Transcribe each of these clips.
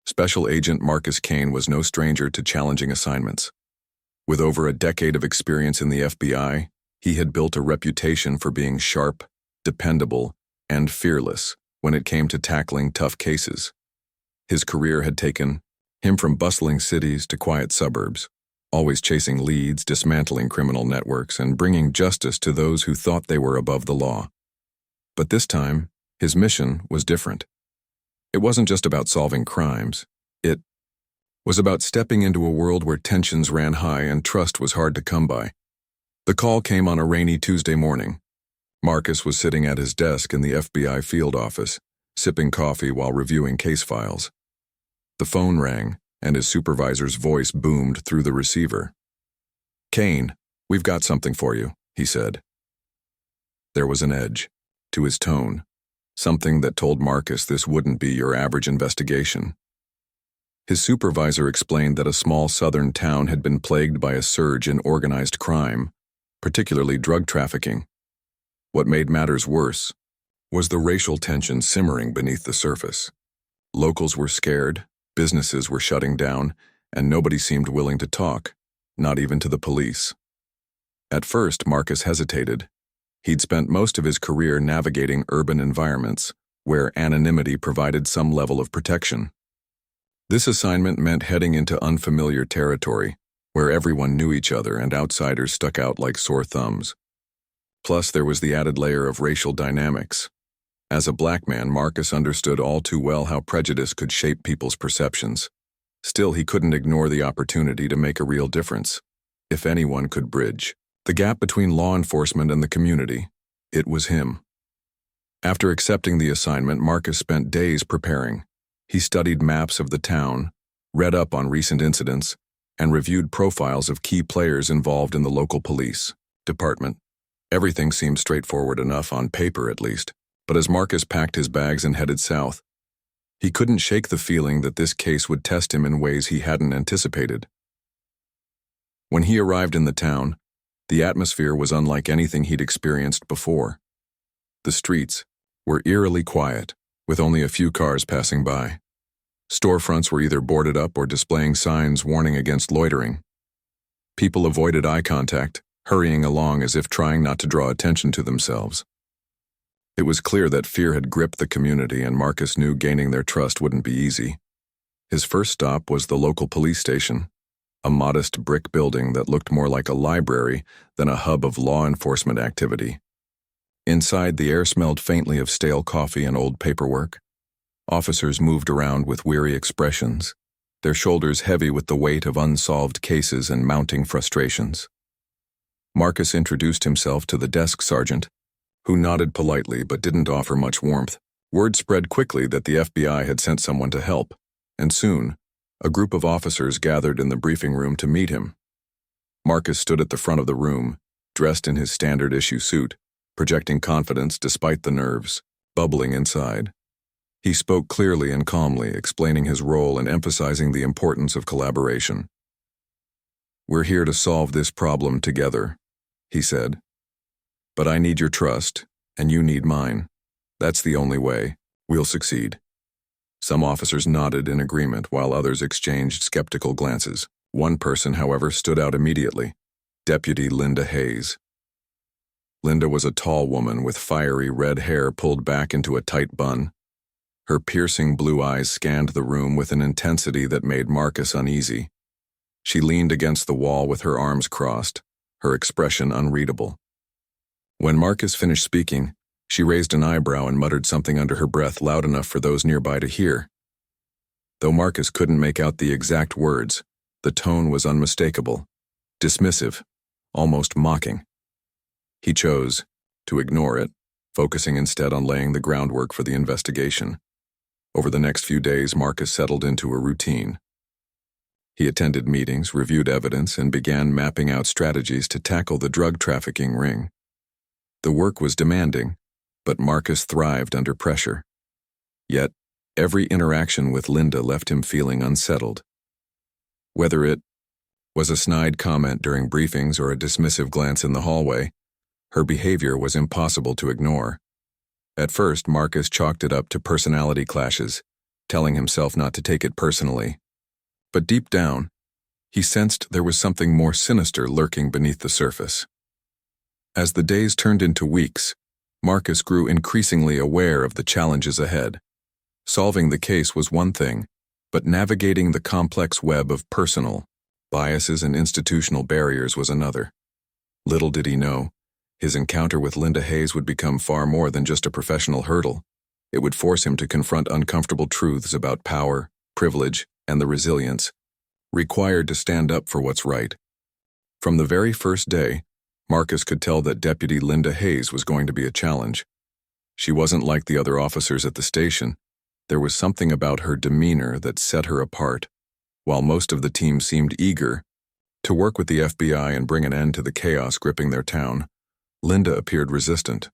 Special Agent Marcus Kane was no stranger to challenging assignments. With over a decade of experience in the FBI, he had built a reputation for being sharp, dependable, and fearless when it came to tackling tough cases. His career had taken him from bustling cities to quiet suburbs, always chasing leads, dismantling criminal networks, and bringing justice to those who thought they were above the law. But this time, his mission was different. It wasn't just about solving crimes. It was about stepping into a world where tensions ran high and trust was hard to come by. The call came on a rainy Tuesday morning. Marcus was sitting at his desk in the FBI field office, sipping coffee while reviewing case files. The phone rang, and his supervisor's voice boomed through the receiver. "Kane, we've got something for you," he said. There was an edge to his tone, something that told Marcus this wouldn't be your average investigation. His supervisor explained that a small southern town had been plagued by a surge in organized crime, particularly drug trafficking. What made matters worse was the racial tension simmering beneath the surface. Locals were scared, businesses were shutting down, and nobody seemed willing to talk, not even to the police. At first, Marcus hesitated. He'd spent most of his career navigating urban environments where anonymity provided some level of protection. This assignment meant heading into unfamiliar territory, where everyone knew each other and outsiders stuck out like sore thumbs. Plus, there was the added layer of racial dynamics. As a black man, Marcus understood all too well how prejudice could shape people's perceptions. Still, he couldn't ignore the opportunity to make a real difference. If anyone could bridge the gap between law enforcement and the community, it was him. After accepting the assignment, Marcus spent days preparing. He studied maps of the town, read up on recent incidents, and reviewed profiles of key players involved in the local police department. Everything seemed straightforward enough on paper, at least, but as Marcus packed his bags and headed south, he couldn't shake the feeling that this case would test him in ways he hadn't anticipated. When he arrived in the town, the atmosphere was unlike anything he'd experienced before. The streets were eerily quiet, with only a few cars passing by. Storefronts were either boarded up or displaying signs warning against loitering. People avoided eye contact, hurrying along as if trying not to draw attention to themselves. It was clear that fear had gripped the community, and Marcus knew gaining their trust wouldn't be easy. His first stop was the local police station, a modest brick building that looked more like a library than a hub of law enforcement activity. Inside, the air smelled faintly of stale coffee and old paperwork. Officers moved around with weary expressions, their shoulders heavy with the weight of unsolved cases and mounting frustrations. Marcus introduced himself to the desk sergeant, who nodded politely but didn't offer much warmth. Word spread quickly that the FBI had sent someone to help, and soon, a group of officers gathered in the briefing room to meet him. Marcus stood at the front of the room, dressed in his standard-issue suit, projecting confidence despite the nerves bubbling inside. He spoke clearly and calmly, explaining his role and emphasizing the importance of collaboration. "We're here to solve this problem together," he said. "But I need your trust, and you need mine. That's the only way we'll succeed." Some officers nodded in agreement while others exchanged skeptical glances. One person, however, stood out immediately: Deputy Linda Hayes. Linda was a tall woman with fiery red hair pulled back into a tight bun. Her piercing blue eyes scanned the room with an intensity that made Marcus uneasy. She leaned against the wall with her arms crossed, her expression unreadable. When Marcus finished speaking, she raised an eyebrow and muttered something under her breath loud enough for those nearby to hear. Though Marcus couldn't make out the exact words, the tone was unmistakable, dismissive, almost mocking. He chose to ignore it, focusing instead on laying the groundwork for the investigation. Over the next few days, Marcus settled into a routine. He attended meetings, reviewed evidence, and began mapping out strategies to tackle the drug trafficking ring. The work was demanding, but Marcus thrived under pressure. Yet, every interaction with Linda left him feeling unsettled. Whether it was a snide comment during briefings or a dismissive glance in the hallway, her behavior was impossible to ignore. At first, Marcus chalked it up to personality clashes, telling himself not to take it personally. But deep down, he sensed there was something more sinister lurking beneath the surface. As the days turned into weeks, Marcus grew increasingly aware of the challenges ahead. Solving the case was one thing, but navigating the complex web of personal, biases and institutional barriers was another. Little did he know, his encounter with Linda Hayes would become far more than just a professional hurdle. It would force him to confront uncomfortable truths about power, privilege, and the resilience required to stand up for what's right. From the very first day, Marcus could tell that Deputy Linda Hayes was going to be a challenge. She wasn't like the other officers at the station. There was something about her demeanor that set her apart. While most of the team seemed eager to work with the FBI and bring an end to the chaos gripping their town, Linda appeared resistant.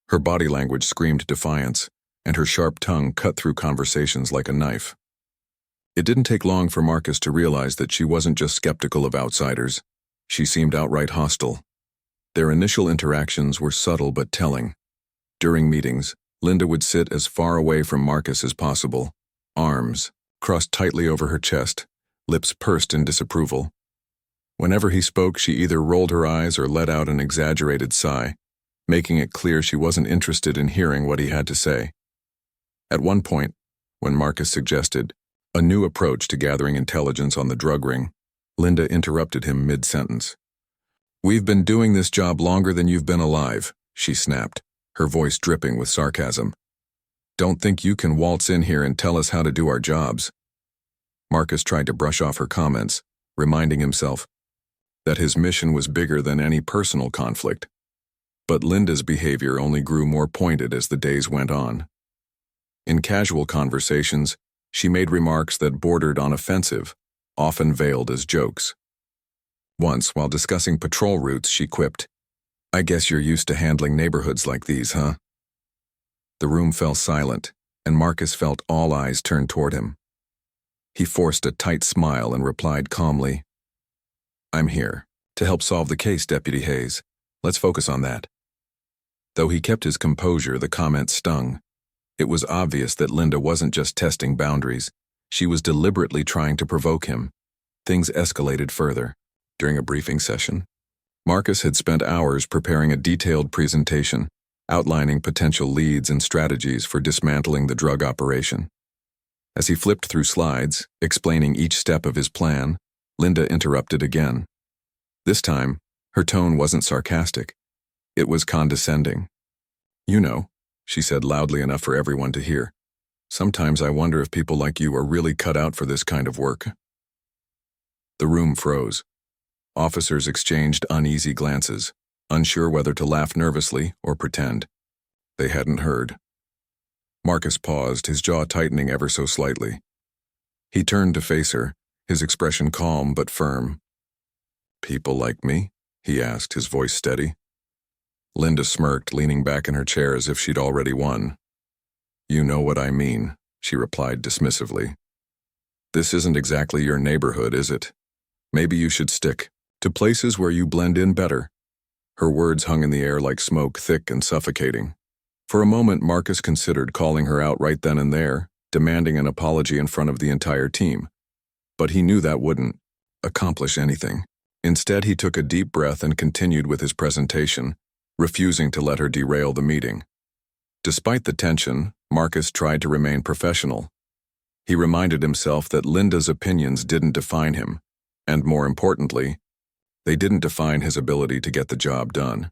Her body language screamed defiance, and her sharp tongue cut through conversations like a knife. It didn't take long for Marcus to realize that she wasn't just skeptical of outsiders. She seemed outright hostile. Their initial interactions were subtle but telling. During meetings, Linda would sit as far away from Marcus as possible, arms crossed tightly over her chest, lips pursed in disapproval. Whenever he spoke, she either rolled her eyes or let out an exaggerated sigh, making it clear she wasn't interested in hearing what he had to say. At one point, when Marcus suggested a new approach to gathering intelligence on the drug ring, Linda interrupted him mid-sentence. "We've been doing this job longer than you've been alive," she snapped, her voice dripping with sarcasm. "Don't think you can waltz in here and tell us how to do our jobs." Marcus tried to brush off her comments, reminding himself that his mission was bigger than any personal conflict. But Linda's behavior only grew more pointed as the days went on. In casual conversations, she made remarks that bordered on offensive, often veiled as jokes. Once, while discussing patrol routes, she quipped, "I guess you're used to handling neighborhoods like these, huh?" The room fell silent, and Marcus felt all eyes turned toward him. He forced a tight smile and replied calmly, "I'm here to help solve the case, Deputy Hayes. Let's focus on that." Though he kept his composure, the comment stung. It was obvious that Linda wasn't just testing boundaries. She was deliberately trying to provoke him. Things escalated further. During a briefing session, Marcus had spent hours preparing a detailed presentation, outlining potential leads and strategies for dismantling the drug operation. As he flipped through slides, explaining each step of his plan, Linda interrupted again. This time, her tone wasn't sarcastic. It was condescending. "You know," she said loudly enough for everyone to hear, "sometimes I wonder if people like you are really cut out for this kind of work." The room froze. Officers exchanged uneasy glances, unsure whether to laugh nervously or pretend they hadn't heard. Marcus paused, his jaw tightening ever so slightly. He turned to face her, his expression calm but firm. "People like me?" he asked, his voice steady. Linda smirked, leaning back in her chair as if she'd already won. "You know what I mean," she replied dismissively. "This isn't exactly your neighborhood, is it? Maybe you should stick to places where you blend in better." Her words hung in the air like smoke, thick and suffocating. For a moment, Marcus considered calling her out right then and there, demanding an apology in front of the entire team. But he knew that wouldn't accomplish anything. Instead, he took a deep breath and continued with his presentation, refusing to let her derail the meeting. Despite the tension, Marcus tried to remain professional. He reminded himself that Linda's opinions didn't define him, and more importantly, they didn't define his ability to get the job done.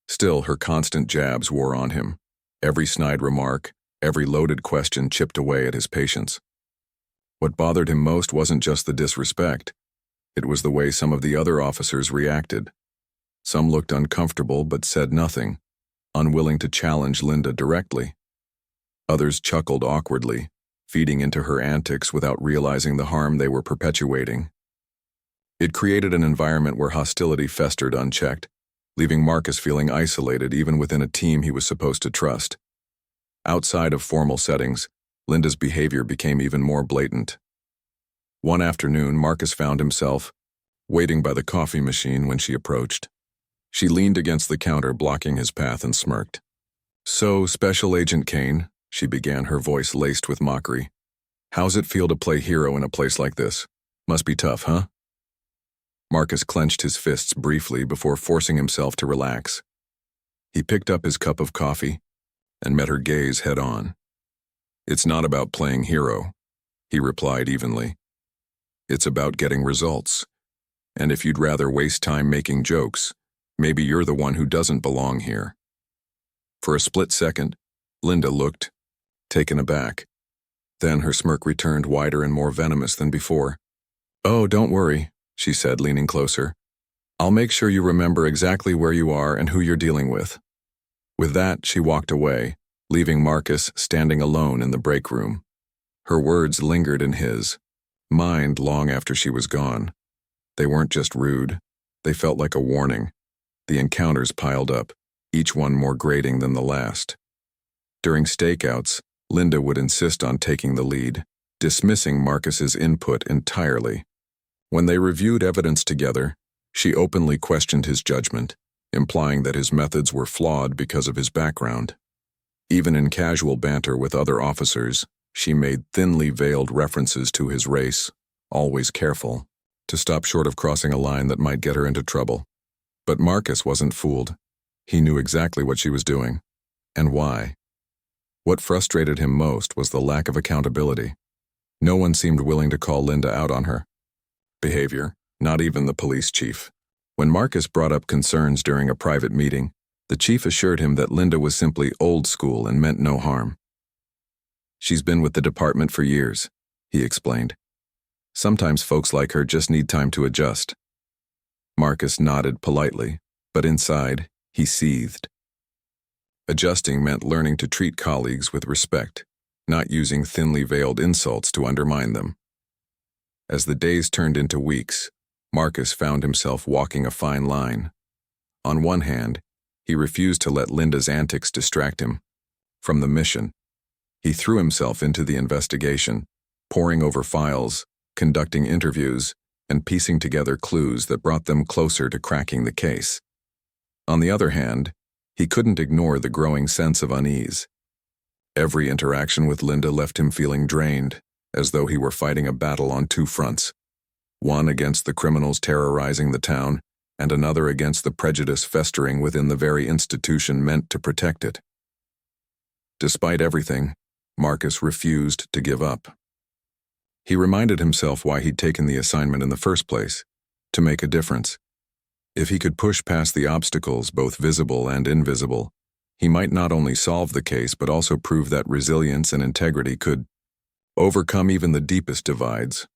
Still, her constant jabs wore on him. Every snide remark, every loaded question chipped away at his patience. What bothered him most wasn't just the disrespect. It was the way some of the other officers reacted. Some looked uncomfortable but said nothing, unwilling to challenge Linda directly. Others chuckled awkwardly, feeding into her antics without realizing the harm they were perpetuating. It created an environment where hostility festered unchecked, leaving Marcus feeling isolated even within a team he was supposed to trust. Outside of formal settings, Linda's behavior became even more blatant. One afternoon, Marcus found himself waiting by the coffee machine when she approached. She leaned against the counter, blocking his path, and smirked. "So, Special Agent Kane," she began, her voice laced with mockery, How's it feel to play hero in a place like this? Must be tough, huh? Marcus clenched his fists briefly before forcing himself to relax. He picked up his cup of coffee and met her gaze head-on. It's not about playing hero, he replied evenly. It's about getting results. And if you'd rather waste time making jokes, maybe you're the one who doesn't belong here. For a split second, Linda looked, taken aback. Then her smirk returned wider and more venomous than before. Oh, don't worry, she said, leaning closer. I'll make sure you remember exactly where you are and who you're dealing with. With that, she walked away, leaving Marcus standing alone in the break room. Her words lingered in his mind long after she was gone. They weren't just rude. They felt like a warning. The encounters piled up, each one more grating than the last. During stakeouts, Linda would insist on taking the lead, dismissing Marcus's input entirely. When they reviewed evidence together, she openly questioned his judgment, implying that his methods were flawed because of his background. Even in casual banter with other officers, she made thinly veiled references to his race, always careful to stop short of crossing a line that might get her into trouble. But Marcus wasn't fooled. He knew exactly what she was doing, and why. What frustrated him most was the lack of accountability. No one seemed willing to call Linda out on her behavior, not even the police chief. When Marcus brought up concerns during a private meeting, the chief assured him that Linda was simply old school and meant no harm. She's been with the department for years, he explained. Sometimes folks like her just need time to adjust. Marcus nodded politely, but inside, he seethed. Adjusting meant learning to treat colleagues with respect, not using thinly veiled insults to undermine them. As the days turned into weeks, Marcus found himself walking a fine line. On one hand, he refused to let Linda's antics distract him from the mission. He threw himself into the investigation, poring over files, conducting interviews, and piecing together clues that brought them closer to cracking the case. On the other hand, he couldn't ignore the growing sense of unease. Every interaction with Linda left him feeling drained, as though he were fighting a battle on two fronts. One against the criminals terrorizing the town, and another against the prejudice festering within the very institution meant to protect it. Despite everything, Marcus refused to give up. He reminded himself why he'd taken the assignment in the first place, to make a difference. If he could push past the obstacles, both visible and invisible, he might not only solve the case but also prove that resilience and integrity could overcome even the deepest divides.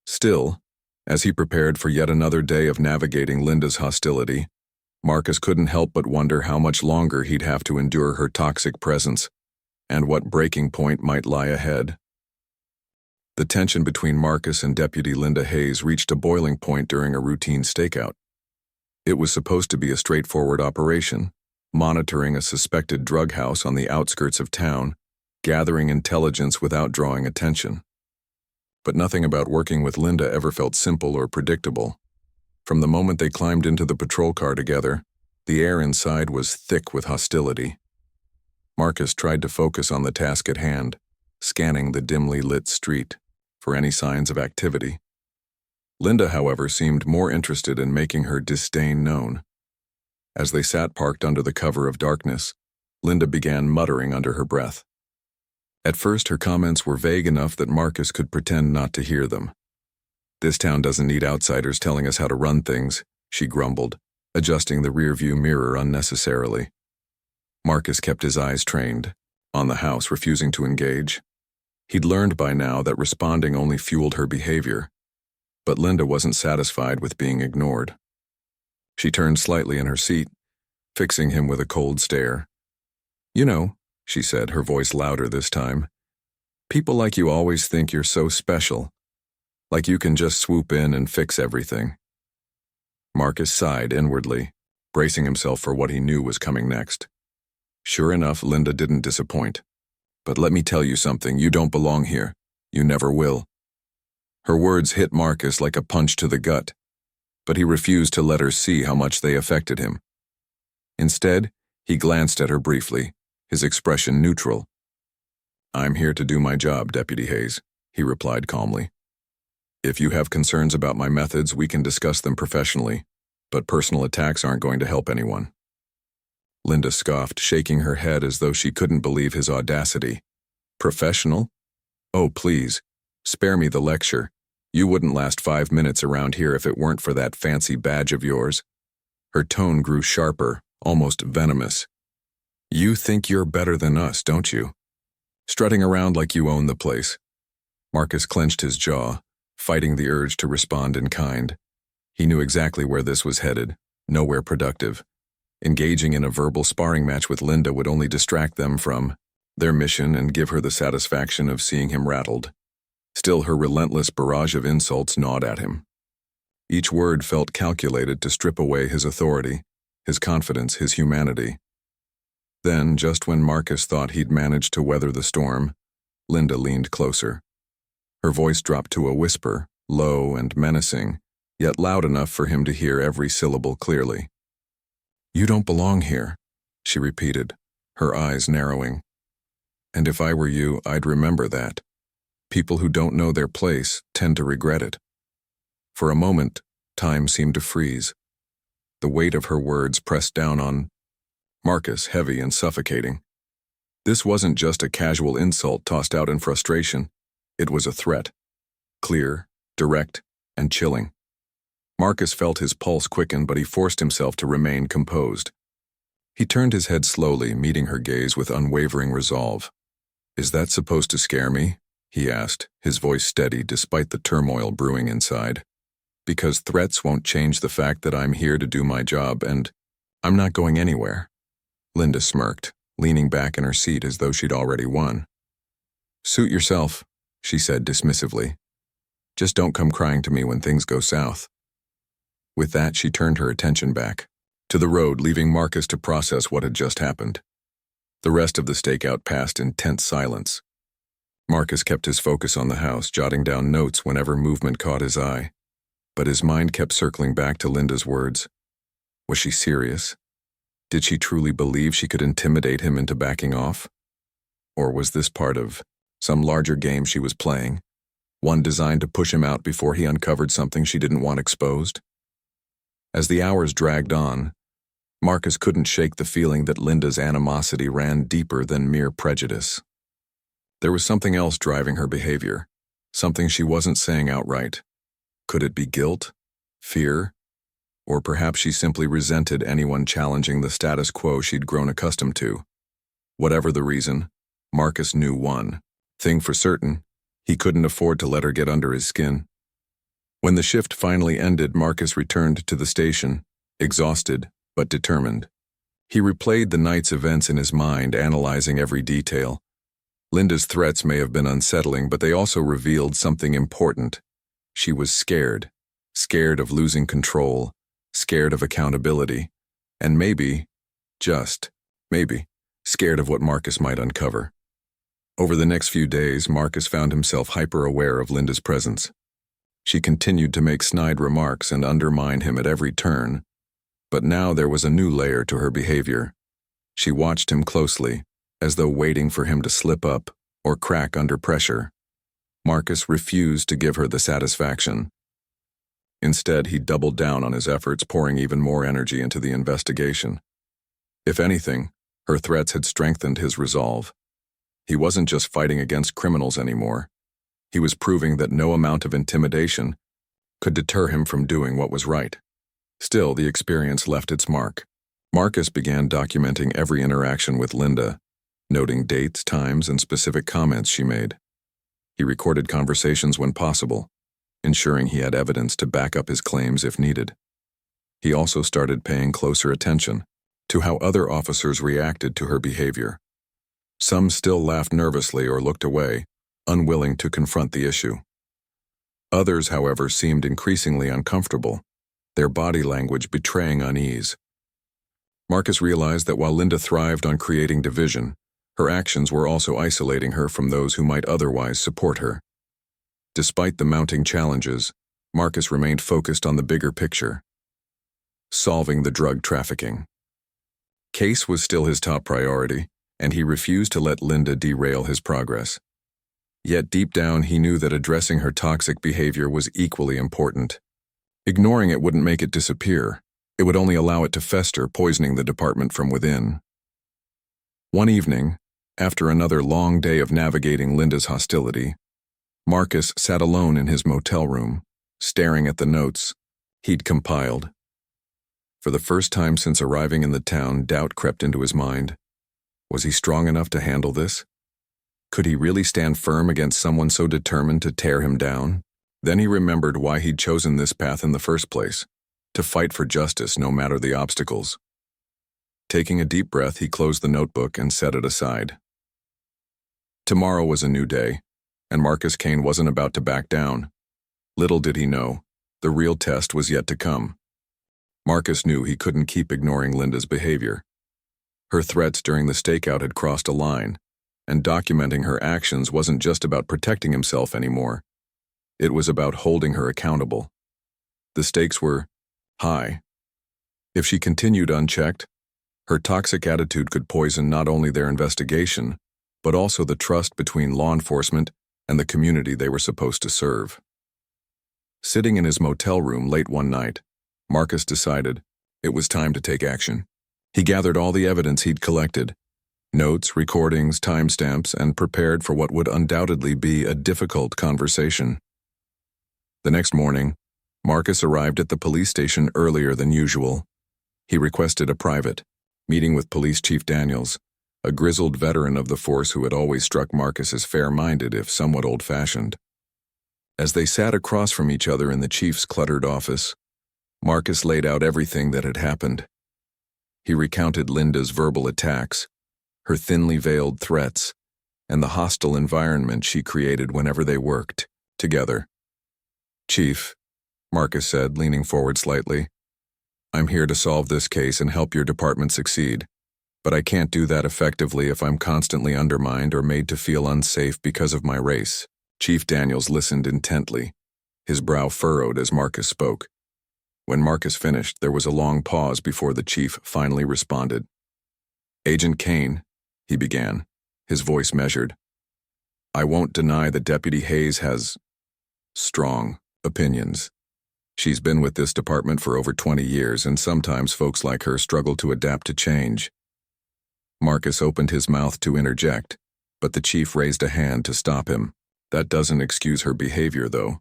Still, as he prepared for yet another day of navigating Linda's hostility, Marcus couldn't help but wonder how much longer he'd have to endure her toxic presence, and what breaking point might lie ahead. The tension between Marcus and Deputy Linda Hayes reached a boiling point during a routine stakeout. It was supposed to be a straightforward operation, monitoring a suspected drug house on the outskirts of town, gathering intelligence without drawing attention. But nothing about working with Linda ever felt simple or predictable. From the moment they climbed into the patrol car together, the air inside was thick with hostility. Marcus tried to focus on the task at hand, scanning the dimly lit street for any signs of activity. Linda, however, seemed more interested in making her disdain known. As they sat parked under the cover of darkness, Linda began muttering under her breath. At first, her comments were vague enough that Marcus could pretend not to hear them. "This town doesn't need outsiders telling us how to run things," she grumbled, adjusting the rearview mirror unnecessarily. Marcus kept his eyes trained on the house, refusing to engage. He'd learned by now that responding only fueled her behavior, but Linda wasn't satisfied with being ignored. She turned slightly in her seat, fixing him with a cold stare. "You know," she said, her voice louder this time, "people like you always think you're so special, like you can just swoop in and fix everything." Marcus sighed inwardly, bracing himself for what he knew was coming next. Sure enough, Linda didn't disappoint. "But let me tell you something, you don't belong here. You never will." Her words hit Marcus like a punch to the gut, but he refused to let her see how much they affected him. Instead, he glanced at her briefly, his expression neutral. "I'm here to do my job, Deputy Hayes. he replied calmly. If you have concerns about my methods, we can discuss them professionally, but personal attacks aren't going to help anyone. Linda scoffed, shaking her head as though she couldn't believe his audacity. Professional? Oh, please, spare me the lecture. You wouldn't last 5 minutes around here if it weren't for that fancy badge of yours. Her tone grew sharper, almost venomous. You think you're better than us, don't you? Strutting around like you own the place. Marcus clenched his jaw, fighting the urge to respond in kind. He knew exactly where this was headed, nowhere productive. Engaging in a verbal sparring match with Linda would only distract them from their mission and give her the satisfaction of seeing him rattled. Still, her relentless barrage of insults gnawed at him. Each word felt calculated to strip away his authority, his confidence, his humanity. Then, just when Marcus thought he'd managed to weather the storm, Linda leaned closer. Her voice dropped to a whisper, low and menacing, yet loud enough for him to hear every syllable clearly. You don't belong here, she repeated, her eyes narrowing. And if I were you, I'd remember that. People who don't know their place tend to regret it. For a moment, time seemed to freeze. The weight of her words pressed down on Marcus, heavy and suffocating. This wasn't just a casual insult tossed out in frustration. It was a threat. Clear, direct, and chilling. Marcus felt his pulse quicken, but he forced himself to remain composed. He turned his head slowly, meeting her gaze with unwavering resolve. Is that supposed to scare me? He asked, his voice steady despite the turmoil brewing inside. Because threats won't change the fact that I'm here to do my job, and I'm not going anywhere. Linda smirked, leaning back in her seat as though she'd already won. Suit yourself, she said dismissively. Just don't come crying to me when things go south. With that, she turned her attention back to the road, leaving Marcus to process what had just happened. The rest of the stakeout passed in tense silence. Marcus kept his focus on the house, jotting down notes whenever movement caught his eye. But his mind kept circling back to Linda's words. Was she serious? Did she truly believe she could intimidate him into backing off? Or was this part of some larger game she was playing, one designed to push him out before he uncovered something she didn't want exposed? As the hours dragged on, Marcus couldn't shake the feeling that Linda's animosity ran deeper than mere prejudice. There was something else driving her behavior, something she wasn't saying outright. Could it be guilt? Fear? Or perhaps she simply resented anyone challenging the status quo she'd grown accustomed to. Whatever the reason, Marcus knew one thing for certain: he couldn't afford to let her get under his skin. When the shift finally ended, Marcus returned to the station, exhausted but determined. He replayed the night's events in his mind, analyzing every detail. Linda's threats may have been unsettling, but they also revealed something important. She was scared of losing control, scared of accountability, and maybe, just maybe, scared of what Marcus might uncover. Over the next few days, Marcus found himself hyper-aware of Linda's presence. She continued to make snide remarks and undermine him at every turn, but now there was a new layer to her behavior. She watched him closely, as though waiting for him to slip up or crack under pressure. Marcus refused to give her the satisfaction. Instead, he doubled down on his efforts, pouring even more energy into the investigation. If anything, her threats had strengthened his resolve. He wasn't just fighting against criminals anymore. He was proving that no amount of intimidation could deter him from doing what was right. Still, the experience left its mark. Marcus began documenting every interaction with Linda, noting dates, times, and specific comments she made. He recorded conversations when possible, ensuring he had evidence to back up his claims if needed. He also started paying closer attention to how other officers reacted to her behavior. Some still laughed nervously or looked away, unwilling to confront the issue. Others, however, seemed increasingly uncomfortable, their body language betraying unease. Marcus realized that while Linda thrived on creating division, her actions were also isolating her from those who might otherwise support her. Despite the mounting challenges, Marcus remained focused on the bigger picture: solving the drug trafficking. Case was still his top priority, and he refused to let Linda derail his progress. Yet deep down he knew that addressing her toxic behavior was equally important. Ignoring it wouldn't make it disappear. It would only allow it to fester, poisoning the department from within. One evening, after another long day of navigating Linda's hostility, Marcus sat alone in his motel room, staring at the notes he'd compiled. For the first time since arriving in the town, doubt crept into his mind. Was he strong enough to handle this? Could he really stand firm against someone so determined to tear him down? Then he remembered why he'd chosen this path in the first place, to fight for justice no matter the obstacles. Taking a deep breath, he closed the notebook and set it aside. Tomorrow was a new day, and Marcus Kane wasn't about to back down. Little did he know, the real test was yet to come. Marcus knew he couldn't keep ignoring Linda's behavior. Her threats during the stakeout had crossed a line, and documenting her actions wasn't just about protecting himself anymore. It was about holding her accountable. The stakes were high. If she continued unchecked, her toxic attitude could poison not only their investigation, but also the trust between law enforcement and the community they were supposed to serve. Sitting in his motel room late one night, Marcus decided it was time to take action. He gathered all the evidence he'd collected, notes, recordings, timestamps, and prepared for what would undoubtedly be a difficult conversation. The next morning, Marcus arrived at the police station earlier than usual. He requested a private meeting with Police Chief Daniels, a grizzled veteran of the force who had always struck Marcus as fair-minded if somewhat old-fashioned. As they sat across from each other in the chief's cluttered office, Marcus laid out everything that had happened. He recounted Linda's verbal attacks, her thinly veiled threats, and the hostile environment she created whenever they worked together. "Chief," Marcus said, leaning forward slightly, "I'm here to solve this case and help your department succeed, but I can't do that effectively if I'm constantly undermined or made to feel unsafe because of my race." Chief Daniels listened intently, his brow furrowed as Marcus spoke. When Marcus finished, there was a long pause before the chief finally responded. "Agent Kane," he began, his voice measured, "I won't deny that Deputy Hayes has strong opinions. She's been with this department for over 20 years, and sometimes folks like her struggle to adapt to change." Marcus opened his mouth to interject, but the chief raised a hand to stop him. "That doesn't excuse her behavior, though.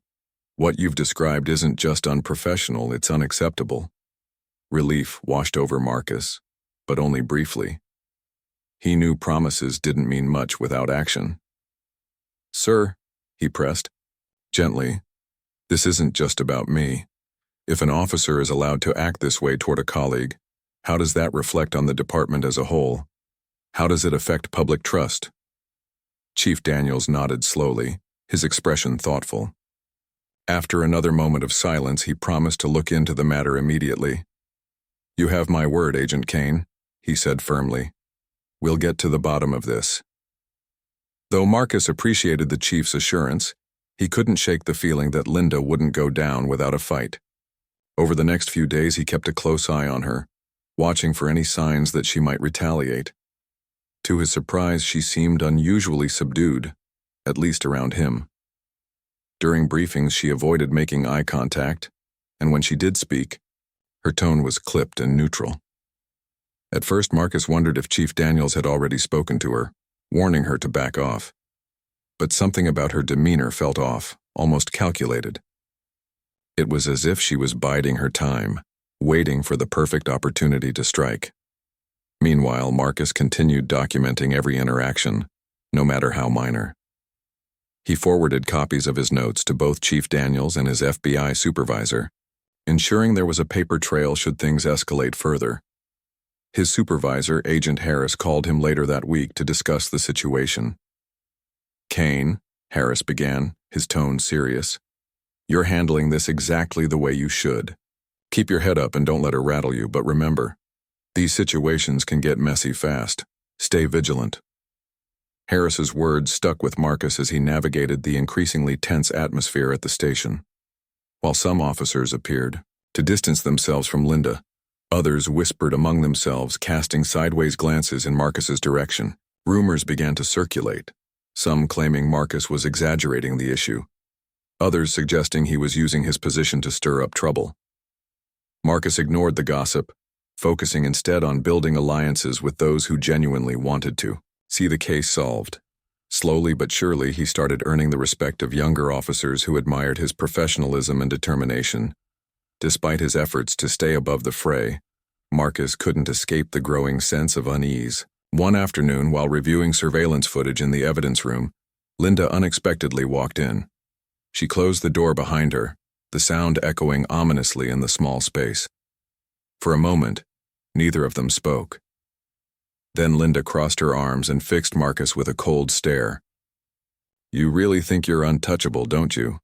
What you've described isn't just unprofessional, it's unacceptable." Relief washed over Marcus, but only briefly. He knew promises didn't mean much without action. "Sir," he pressed, gently, "this isn't just about me. If an officer is allowed to act this way toward a colleague, how does that reflect on the department as a whole? How does it affect public trust?" Chief Daniels nodded slowly, his expression thoughtful. After another moment of silence, he promised to look into the matter immediately. "You have my word, Agent Kane," he said firmly. "We'll get to the bottom of this." Though Marcus appreciated the chief's assurance, he couldn't shake the feeling that Linda wouldn't go down without a fight. Over the next few days, he kept a close eye on her, watching for any signs that she might retaliate. To his surprise, she seemed unusually subdued, at least around him. During briefings, she avoided making eye contact, and when she did speak, her tone was clipped and neutral. At first, Marcus wondered if Chief Daniels had already spoken to her, warning her to back off. But something about her demeanor felt off, almost calculated. It was as if she was biding her time, waiting for the perfect opportunity to strike. Meanwhile, Marcus continued documenting every interaction, no matter how minor. He forwarded copies of his notes to both Chief Daniels and his FBI supervisor, ensuring there was a paper trail should things escalate further. His supervisor, Agent Harris, called him later that week to discuss the situation. "Kane," Harris began, his tone serious, "you're handling this exactly the way you should. Keep your head up and don't let her rattle you, but remember, these situations can get messy fast. Stay vigilant." Harris's words stuck with Marcus as he navigated the increasingly tense atmosphere at the station. While some officers appeared to distance themselves from Linda, others whispered among themselves, casting sideways glances in Marcus's direction. Rumors began to circulate. some claiming Marcus was exaggerating the issue, others suggesting he was using his position to stir up trouble. Marcus ignored the gossip, focusing instead on building alliances with those who genuinely wanted to see the case solved. Slowly but surely, he started earning the respect of younger officers who admired his professionalism and determination. Despite his efforts to stay above the fray, Marcus couldn't escape the growing sense of unease. One afternoon, while reviewing surveillance footage in the evidence room, Linda unexpectedly walked in. She closed the door behind her, the sound echoing ominously in the small space. For a moment, neither of them spoke. Then Linda crossed her arms and fixed Marcus with a cold stare. "You really think you're untouchable, don't you?"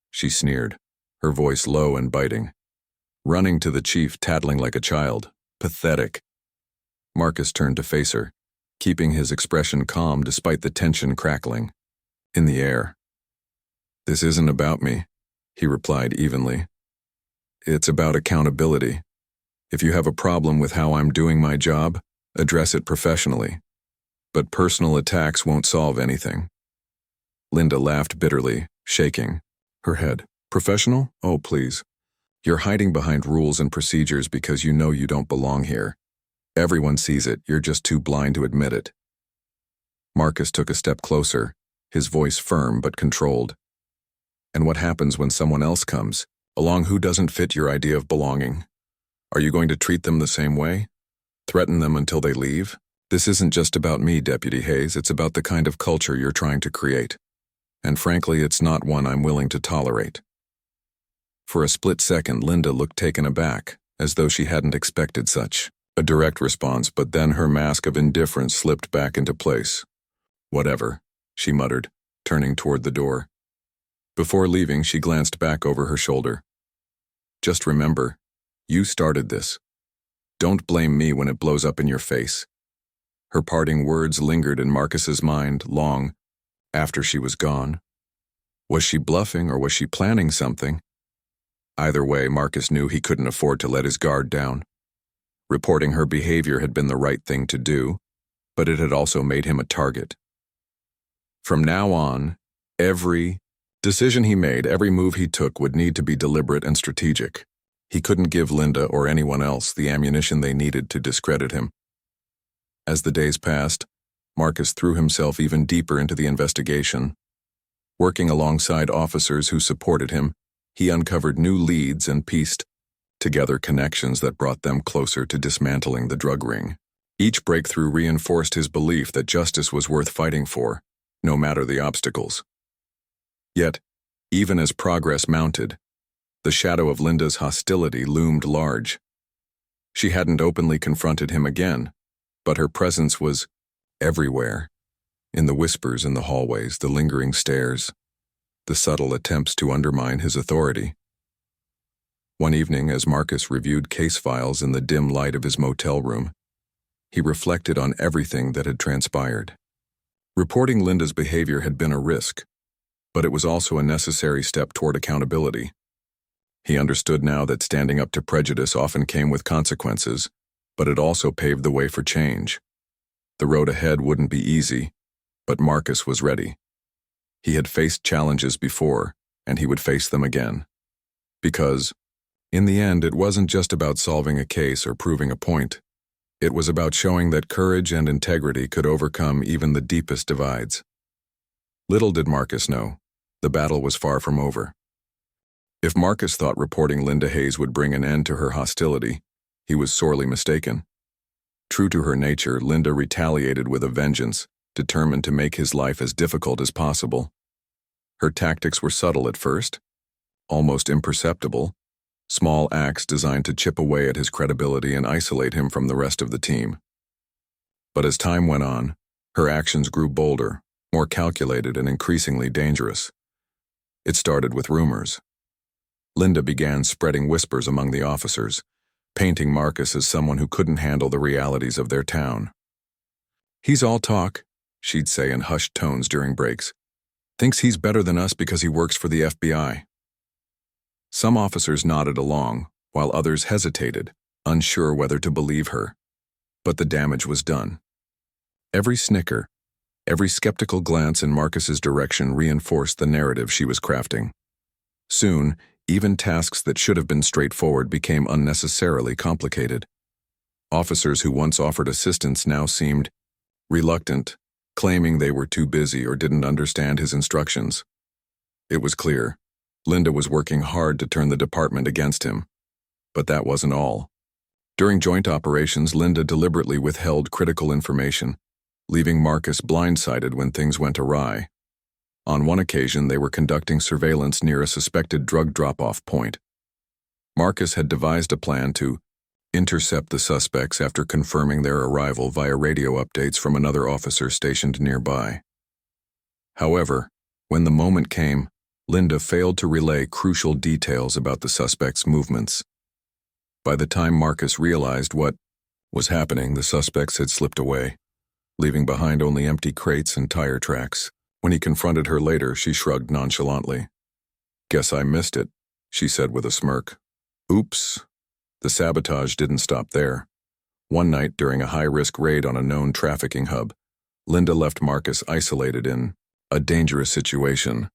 she sneered, her voice low and biting. Running to the chief, tattling like a child. Pathetic. Marcus turned to face her, keeping his expression calm despite the tension crackling in the air. "This isn't about me," he replied evenly. "It's about accountability. If you have a problem with how I'm doing my job, address it professionally. But personal attacks won't solve anything." Linda laughed bitterly, shaking her head. "Professional? Oh, please. You're hiding behind rules and procedures because you know you don't belong here. Everyone sees it, you're just too blind to admit it." Marcus took a step closer, his voice firm but controlled. "And what happens when someone else comes, along who doesn't fit your idea of belonging? Are you going to treat them the same way? Threaten them until they leave? This isn't just about me, Deputy Hayes, it's about the kind of culture you're trying to create. And frankly, it's not one I'm willing to tolerate." For a split second, Linda looked taken aback, as though she hadn't expected such a direct response, but then her mask of indifference slipped back into place. "Whatever," she muttered, turning toward the door. Before leaving, she glanced back over her shoulder. "Just remember, you started this. Don't blame me when it blows up in your face." Her parting words lingered in Marcus's mind long after she was gone. Was she bluffing or was she planning something? Either way, Marcus knew he couldn't afford to let his guard down. Reporting her behavior had been the right thing to do, but it had also made him a target. From now on, every decision he made, every move he took would need to be deliberate and strategic. He couldn't give Linda or anyone else the ammunition they needed to discredit him. As the days passed, Marcus threw himself even deeper into the investigation. Working alongside officers who supported him, he uncovered new leads and pieced together connections that brought them closer to dismantling the drug ring. Each breakthrough reinforced his belief that justice was worth fighting for, no matter the obstacles. Yet, even as progress mounted, the shadow of Linda's hostility loomed large. She hadn't openly confronted him again, but her presence was everywhere, in the whispers in the hallways, the lingering stares, the subtle attempts to undermine his authority. One evening, as Marcus reviewed case files in the dim light of his motel room, he reflected on everything that had transpired. Reporting Linda's behavior had been a risk, but it was also a necessary step toward accountability. He understood now that standing up to prejudice often came with consequences, but it also paved the way for change. The road ahead wouldn't be easy, but Marcus was ready. He had faced challenges before, and he would face them again. Because, in the end, it wasn't just about solving a case or proving a point. It was about showing that courage and integrity could overcome even the deepest divides. Little did Marcus know, the battle was far from over. If Marcus thought reporting Linda Hayes would bring an end to her hostility, he was sorely mistaken. True to her nature, Linda retaliated with a vengeance, determined to make his life as difficult as possible. Her tactics were subtle at first, almost imperceptible, small acts designed to chip away at his credibility and isolate him from the rest of the team. But as time went on, her actions grew bolder, more calculated, and increasingly dangerous. It started with rumors. Linda began spreading whispers among the officers, painting Marcus as someone who couldn't handle the realities of their town. "He's all talk," she'd say in hushed tones during breaks. "Thinks he's better than us because he works for the FBI." Some officers nodded along, while others hesitated, unsure whether to believe her. But the damage was done. Every snicker, Every skeptical glance in Marcus's direction reinforced the narrative she was crafting. Soon, even tasks that should have been straightforward became unnecessarily complicated. Officers who once offered assistance now seemed reluctant, claiming they were too busy or didn't understand his instructions. It was clear. Linda was working hard to turn the department against him. But that wasn't all. During joint operations, Linda deliberately withheld critical information, leaving Marcus blindsided when things went awry. On one occasion, they were conducting surveillance near a suspected drug drop-off point. Marcus had devised a plan to intercept the suspects after confirming their arrival via radio updates from another officer stationed nearby. However, when the moment came, Linda failed to relay crucial details about the suspects' movements. By the time Marcus realized what was happening, the suspects had slipped away, leaving behind only empty crates and tire tracks. When he confronted her later, she shrugged nonchalantly. "Guess I missed it," she said with a smirk. Oops. The sabotage didn't stop there. One night during a high-risk raid on a known trafficking hub, Linda left Marcus isolated in a dangerous situation.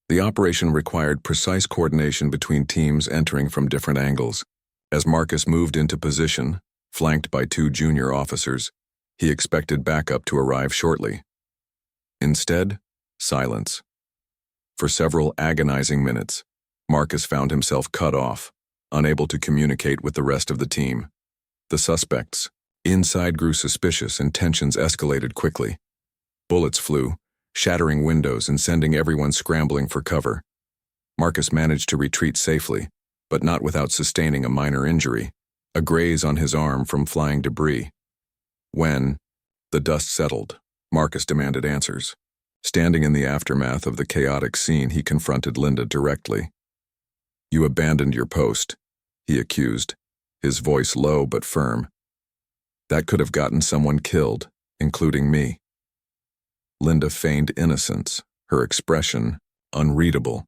The operation required precise coordination between teams entering from different angles. As Marcus moved into position, flanked by 2 junior officers, he expected backup to arrive shortly. Instead, silence. For several agonizing minutes, Marcus found himself cut off, unable to communicate with the rest of the team. The suspects inside grew suspicious and tensions escalated quickly. Bullets flew, shattering windows and sending everyone scrambling for cover. Marcus managed to retreat safely, but not without sustaining a minor injury, a graze on his arm from flying debris. When the dust settled, Marcus demanded answers. Standing in the aftermath of the chaotic scene, he confronted Linda directly. "You abandoned your post," he accused, his voice low but firm. "That could have gotten someone killed, including me." Linda feigned innocence, her expression unreadable.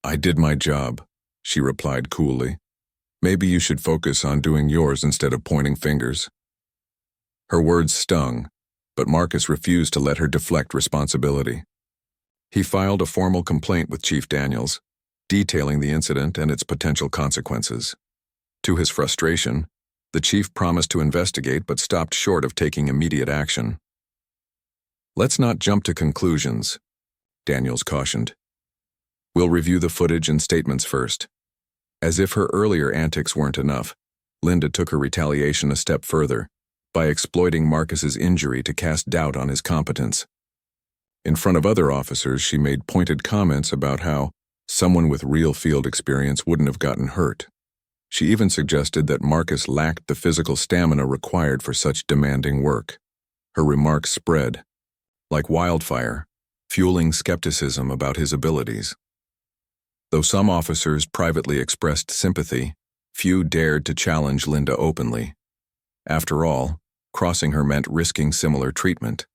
"I did my job," she replied coolly. "Maybe you should focus on doing yours instead of pointing fingers." Her words stung, but Marcus refused to let her deflect responsibility. He filed a formal complaint with Chief Daniels, detailing the incident and its potential consequences. To his frustration, the chief promised to investigate but stopped short of taking immediate action. "Let's not jump to conclusions," Daniels cautioned. "We'll review the footage and statements first." As if her earlier antics weren't enough, Linda took her retaliation a step further, by exploiting Marcus's injury to cast doubt on his competence. In front of other officers, she made pointed comments about how someone with real field experience wouldn't have gotten hurt. She even suggested that Marcus lacked the physical stamina required for such demanding work. Her remarks spread like wildfire, fueling skepticism about his abilities. Though some officers privately expressed sympathy, few dared to challenge Linda openly. After all, crossing her meant risking similar treatment.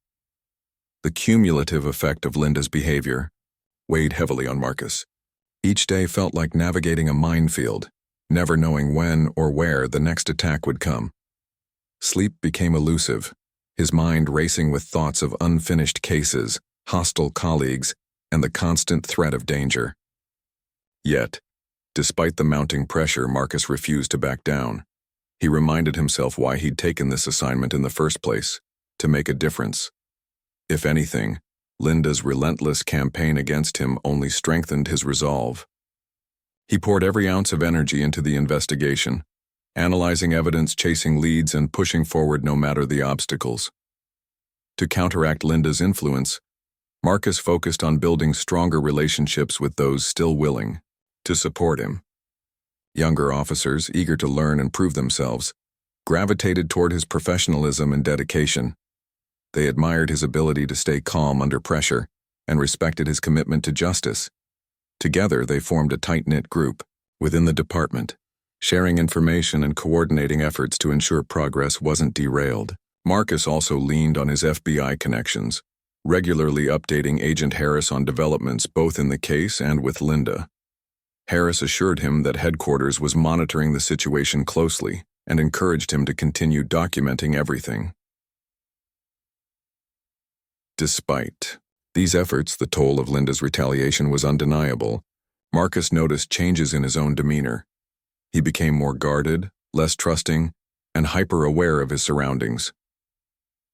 The cumulative effect of Linda's behavior weighed heavily on Marcus. Each day felt like navigating a minefield, never knowing when or where the next attack would come. Sleep became elusive, his mind racing with thoughts of unfinished cases, hostile colleagues, and the constant threat of danger. Yet, despite the mounting pressure, Marcus refused to back down. He reminded himself why he'd taken this assignment in the first place, to make a difference. If anything, Linda's relentless campaign against him only strengthened his resolve. He poured every ounce of energy into the investigation, analyzing evidence, chasing leads, and pushing forward no matter the obstacles. To counteract Linda's influence, Marcus focused on building stronger relationships with those still willing to support him. Younger officers, eager to learn and prove themselves, gravitated toward his professionalism and dedication. They admired his ability to stay calm under pressure and respected his commitment to justice. Together, they formed a tight-knit group within the department, sharing information and coordinating efforts to ensure progress wasn't derailed. Marcus also leaned on his FBI connections, regularly updating Agent Harris on developments both in the case and with Linda. Harris assured him that headquarters was monitoring the situation closely and encouraged him to continue documenting everything. Despite these efforts, the toll of Linda's retaliation was undeniable. Marcus noticed changes in his own demeanor. He became more guarded, less trusting, and hyper-aware of his surroundings.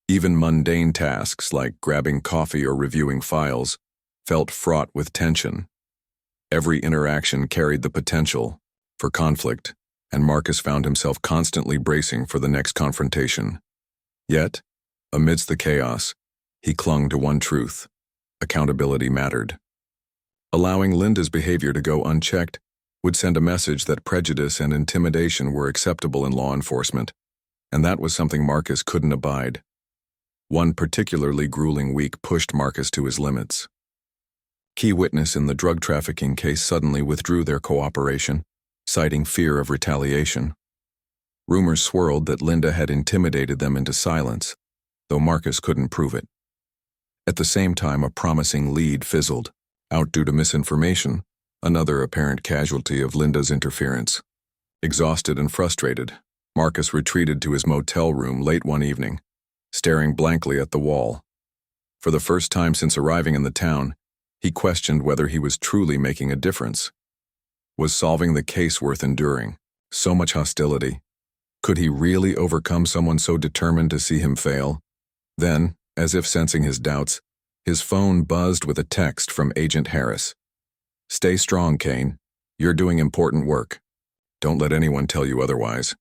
Even mundane tasks like grabbing coffee or reviewing files felt fraught with tension. Every interaction carried the potential for conflict, and Marcus found himself constantly bracing for the next confrontation. Yet, amidst the chaos, he clung to one truth: accountability mattered. Allowing Linda's behavior to go unchecked would send a message that prejudice and intimidation were acceptable in law enforcement, and that was something Marcus couldn't abide. One particularly grueling week pushed Marcus to his limits. Key witness in the drug trafficking case suddenly withdrew their cooperation, citing fear of retaliation. Rumors swirled that Linda had intimidated them into silence, though Marcus couldn't prove it. At the same time, a promising lead fizzled out due to misinformation, another apparent casualty of Linda's interference. Exhausted and frustrated, Marcus retreated to his motel room late one evening, staring blankly at the wall. For the first time since arriving in the town, he questioned whether he was truly making a difference. Was solving the case worth enduring? So much hostility. Could he really overcome someone so determined to see him fail? Then, as if sensing his doubts, his phone buzzed with a text from Agent Harris. "Stay strong, Kane. You're doing important work. Don't let anyone tell you otherwise."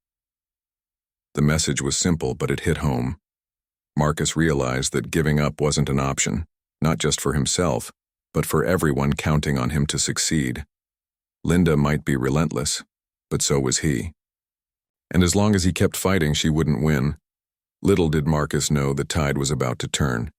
The message was simple, but it hit home. Marcus realized that giving up wasn't an option, not just for himself, but for everyone counting on him to succeed. Linda might be relentless, but so was he. And as long as he kept fighting, she wouldn't win. Little did Marcus know the tide was about to turn.